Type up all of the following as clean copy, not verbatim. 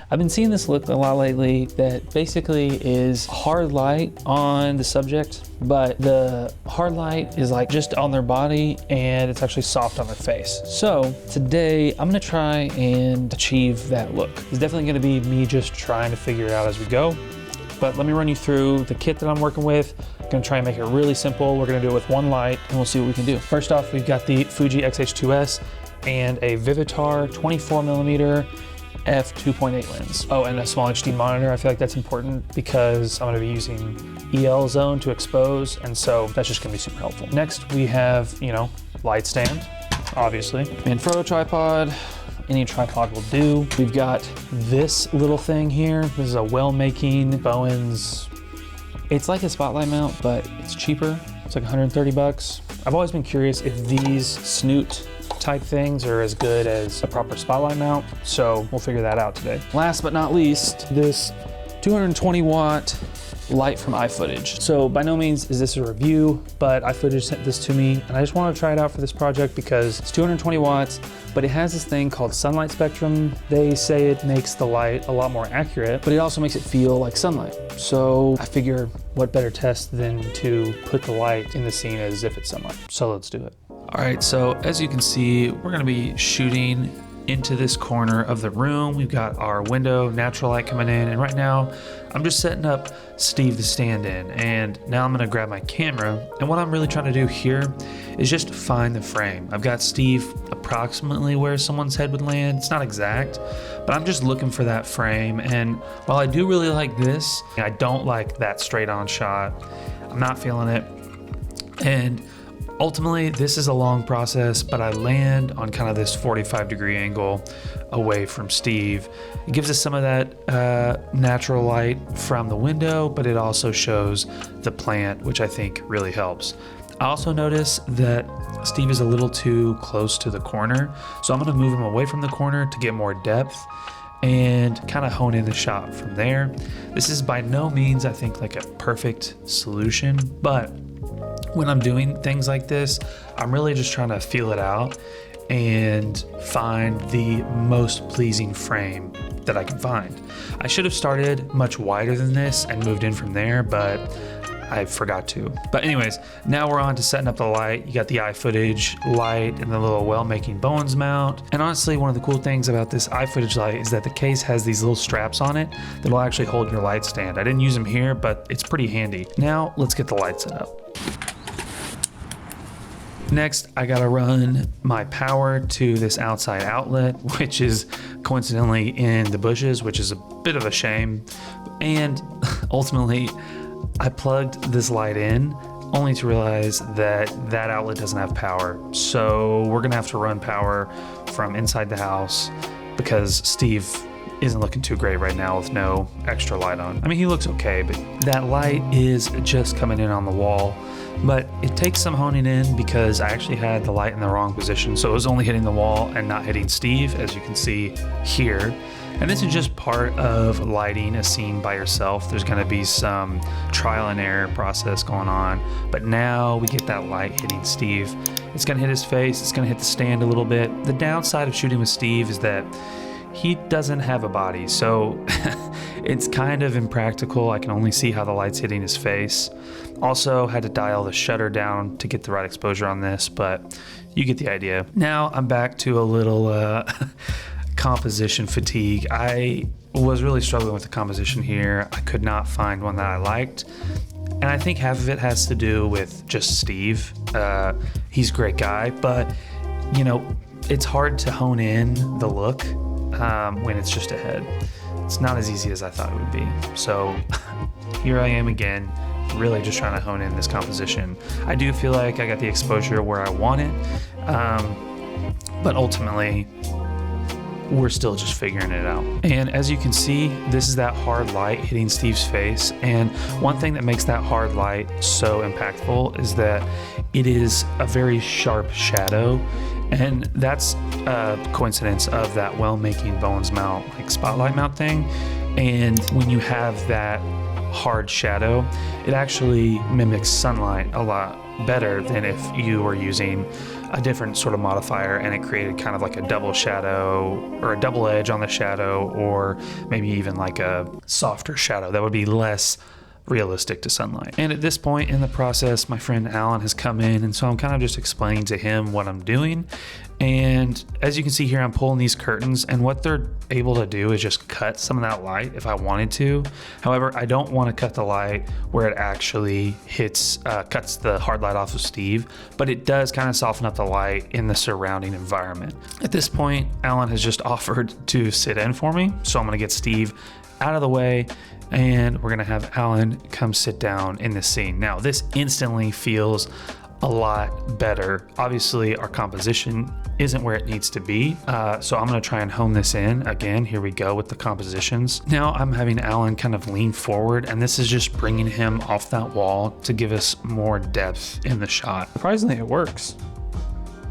I've been seeing this look a lot lately that basically is hard light on the subject, but the hard light is like just on their body and it's actually soft on their face. So today I'm gonna try and achieve that look. It's definitely gonna be me just trying to figure it out as we go. But let me run you through the kit that I'm working with. I'm gonna try and make it really simple. We're gonna do it with one light and we'll see what we can do. First off, we've got the Fuji X-H2S and a Vivitar 24mm f2.8 lens. Oh, and a small HD monitor. I feel like that's important because I'm gonna be using EL zone to expose, and so that's just gonna be super helpful. Next, we have, light stand, obviously. Manfrotto tripod. Any tripod will do. We've got this little thing here. This is a well-making Bowens. It's like a spotlight mount, but it's cheaper. It's like 130 bucks. I've always been curious if these snoot type things are as good as a proper spotlight mount, so we'll figure that out today. Last but not least, this 220 watt light from iFootage. So by no means is this a review, but iFootage sent this to me and I just want to try it out for this project because it's 220 watts, but it has this thing called sunlight spectrum. They say it makes the light a lot more accurate, but it also makes it feel like sunlight. So I figure what better test than to put the light in the scene as if it's sunlight. So let's do it. All right, so as you can see, we're gonna be shooting into this corner of the room. We've got our window, natural light coming in, and right now I'm just setting up Steve to stand in, and now I'm gonna grab my camera, and what I'm really trying to do here is just find the frame. I've got Steve approximately where someone's head would land. It's not exact, but I'm just looking for that frame, and while I do really like this, I don't like that straight on shot. I'm not feeling it, and ultimately, this is a long process, but I land on kind of this 45-degree angle away from Steve. It gives us some of that natural light from the window, but it also shows the plant, which I think really helps. I also notice that Steve is a little too close to the corner, so I'm gonna move him away from the corner to get more depth and kind of hone in the shot from there. This is by no means, I think, like a perfect solution, but when I'm doing things like this, I'm really just trying to feel it out and find the most pleasing frame that I can find. I should have started much wider than this and moved in from there, but I forgot to. But anyways, now we're on to setting up the light. You got the iFootage light and the little well-making Bowens mount. And honestly, one of the cool things about this iFootage light is that the case has these little straps on it that'll actually hold your light stand. I didn't use them here, but it's pretty handy. Now let's get the light set up. Next, I gotta run my power to this outside outlet, which is coincidentally in the bushes, which is a bit of a shame. And ultimately, I plugged this light in only to realize that that outlet doesn't have power. So we're gonna have to run power from inside the house because Steve isn't looking too great right now with no extra light on. I mean, he looks okay, but that light is just coming in on the wall. But it takes some honing in because I actually had the light in the wrong position, so it was only hitting the wall and not hitting Steve, as you can see here. And this is just part of lighting a scene by yourself. There's gonna be some trial and error process going on, but now we get that light hitting Steve. It's gonna hit his face, it's gonna hit the stand a little bit. The downside of shooting with Steve is that he doesn't have a body, so it's kind of impractical. I can only see how the light's hitting his face. Also had to dial the shutter down to get the right exposure on this, but you get the idea. Now I'm back to a little composition fatigue. I was really struggling with the composition here. I could not find one that I liked. And I think half of it has to do with just Steve. He's a great guy, but it's hard to hone in the look when it's just a head. It's not as easy as I thought it would be. So here I am again, really just trying to hone in this composition. I do feel like I got the exposure where I want it, but ultimately we're still just figuring it out. And as you can see, this is that hard light hitting Steve's face. And one thing that makes that hard light so impactful is that it is a very sharp shadow. And that's a coincidence of that well-making Bowens mount, like spotlight mount thing. And when you have that hard shadow, it actually mimics sunlight a lot better than if you were using a different sort of modifier, and it created kind of like a double shadow or a double edge on the shadow, or maybe even like a softer shadow that would be less realistic to sunlight. And at this point in the process, my friend Alan has come in, and so I'm kind of just explaining to him what I'm doing. And as you can see here, I'm pulling these curtains, and what they're able to do is just cut some of that light if I wanted to. However, I don't want to cut the light where it actually cuts the hard light off of Steve, but it does kind of soften up the light in the surrounding environment. At this point, Alan has just offered to sit in for me, so I'm gonna get Steve out of the way, and we're gonna have Alan come sit down in this scene. Now, this instantly feels a lot better. Obviously, our composition isn't where it needs to be, so I'm gonna try and hone this in. Again, here we go with the compositions. Now I'm having Alan kind of lean forward, and this is just bringing him off that wall to give us more depth in the shot. Surprisingly, it works.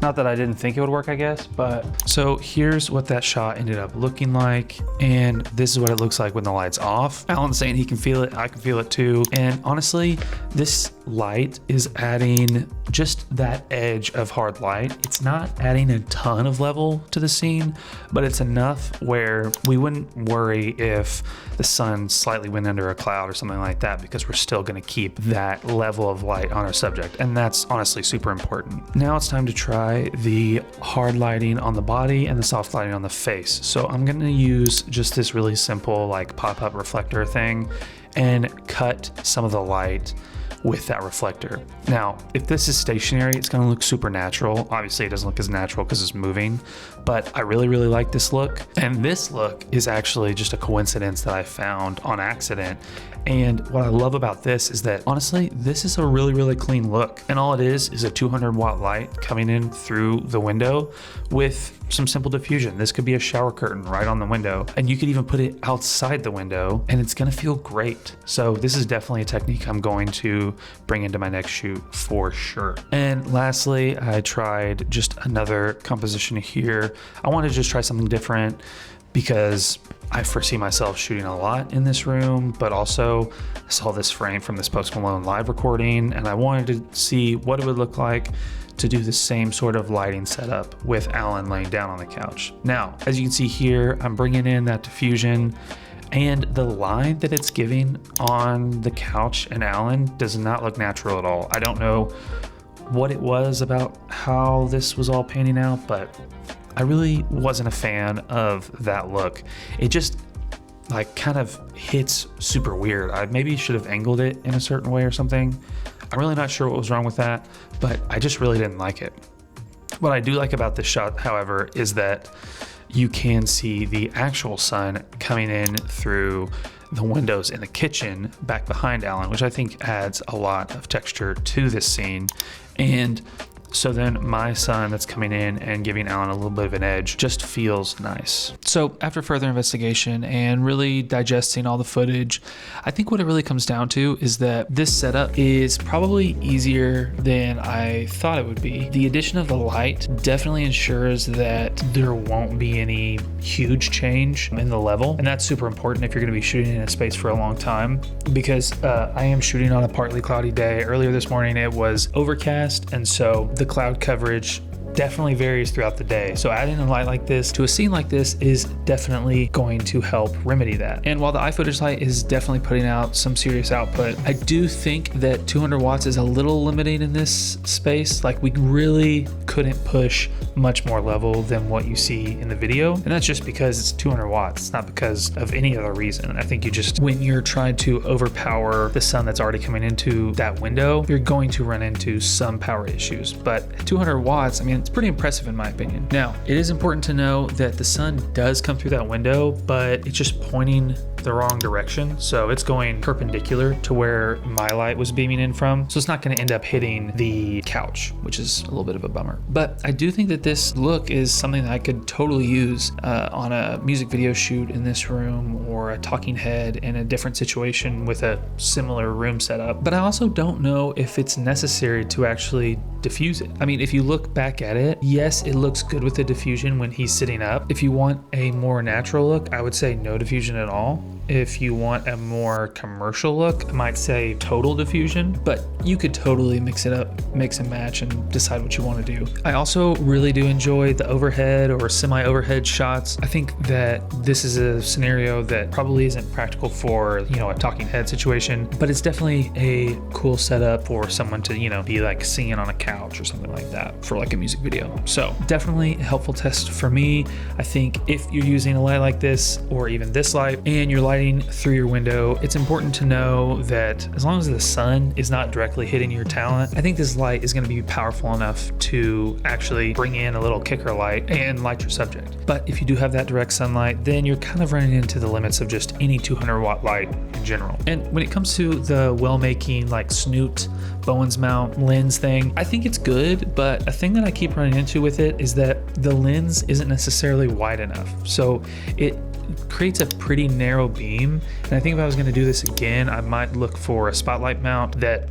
Not that I didn't think it would work, I guess, but. So here's what that shot ended up looking like, and this is what it looks like when the light's off. Alan's saying he can feel it, I can feel it too. And honestly, this light is adding just that edge of hard light. It's not adding a ton of level to the scene, but it's enough where we wouldn't worry if the sun slightly went under a cloud or something like that, because we're still gonna keep that level of light on our subject. And that's honestly super important. Now it's time to try the hard lighting on the body and the soft lighting on the face. So I'm gonna use just this really simple like pop-up reflector thing and cut some of the light with that reflector. Now, if this is stationary, it's gonna look super natural. Obviously it doesn't look as natural because it's moving, but I really, really like this look. And this look is actually just a coincidence that I found on accident. And what I love about this is that honestly, this is a really, really clean look. And all it is a 200 watt light coming in through the window with some simple diffusion. This could be a shower curtain right on the window, and you could even put it outside the window and it's gonna feel great. So this is definitely a technique I'm going to bring into my next shoot for sure. And lastly, I tried just another composition here. I wanted to just try something different because I foresee myself shooting a lot in this room, but also I saw this frame from this Post Malone live recording, and I wanted to see what it would look like to do the same sort of lighting setup with Alan laying down on the couch. Now, as you can see here, I'm bringing in that diffusion, and the line that it's giving on the couch and Alan does not look natural at all. I don't know what it was about how this was all panning out, but I really wasn't a fan of that look. It just like kind of hits super weird. I maybe should have angled it in a certain way or something. I'm really not sure what was wrong with that, but I just really didn't like it. What I do like about this shot, however, is that you can see the actual sun coming in through the windows in the kitchen back behind Alan, which I think adds a lot of texture to this scene. And so then my sun that's coming in and giving Alan a little bit of an edge just feels nice. So after further investigation and really digesting all the footage, I think what it really comes down to is that this setup is probably easier than I thought it would be. The addition of the light definitely ensures that there won't be any huge change in the level. And that's super important if you're gonna be shooting in a space for a long time, because I am shooting on a partly cloudy day. Earlier this morning, it was overcast, and so the cloud coverage definitely varies throughout the day. So adding a light like this to a scene like this is definitely going to help remedy that. And while the iFootage light is definitely putting out some serious output, I do think that 200 watts is a little limiting in this space. Like, we really couldn't push much more level than what you see in the video. And that's just because it's 200 watts. It's not because of any other reason. I think you just, when you're trying to overpower the sun that's already coming into that window, you're going to run into some power issues. But at 200 watts, I mean, it's pretty impressive in my opinion. Now, it is important to know that the sun does come through that window, but it's just pointing the wrong direction. So it's going perpendicular to where my light was beaming in from. So it's not going to end up hitting the couch, which is a little bit of a bummer. But I do think that this look is something that I could totally use on a music video shoot in this room, or a talking head in a different situation with a similar room setup. But I also don't know if it's necessary to actually diffuse it. I mean, if you look back at it, yes, it looks good with the diffusion when he's sitting up. If you want a more natural look, I would say no diffusion at all. If you want a more commercial look, I might say total diffusion, but you could totally mix it up, mix and match, and decide what you want to do. I also really do enjoy the overhead or semi-overhead shots. I think that this is a scenario that probably isn't practical for, you know, a talking head situation, but it's definitely a cool setup for someone to, you know, be like singing on a couch or something like that for like a music video. So definitely a helpful test for me. I think if you're using a light like this, or even this light, and you're lighting through your window, it's important to know that as long as the sun is not directly hitting your talent, I think this light is going to be powerful enough to actually bring in a little kicker light and light your subject. But if you do have that direct sunlight, then you're kind of running into the limits of just any 200 watt light in general. And when it comes to the well-making like snoot Bowen's mount lens thing, I think it's good, but a thing that I keep running into with it is that the lens isn't necessarily wide enough. So it creates a pretty narrow beam. And I think if I was going to do this again, I might look for a spotlight mount that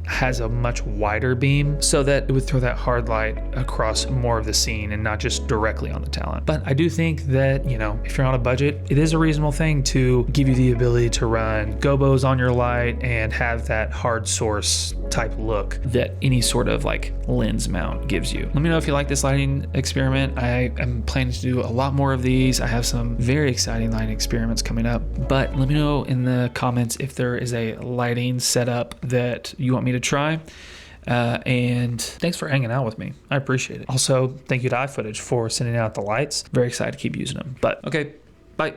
has a much wider beam so that it would throw that hard light across more of the scene and not just directly on the talent. But I do think that, you know, if you're on a budget, it is a reasonable thing to give you the ability to run gobos on your light and have that hard source type look that any sort of like lens mount gives you. Let me know if you like this lighting experiment. I am planning to do a lot more of these. I have some very exciting lighting experiments coming up, but let me know in the comments if there is a lighting setup that you want me to try. And thanks for hanging out with me. I appreciate it. Also, thank you to iFootage for sending out the lights. Very excited to keep using them. But okay, bye.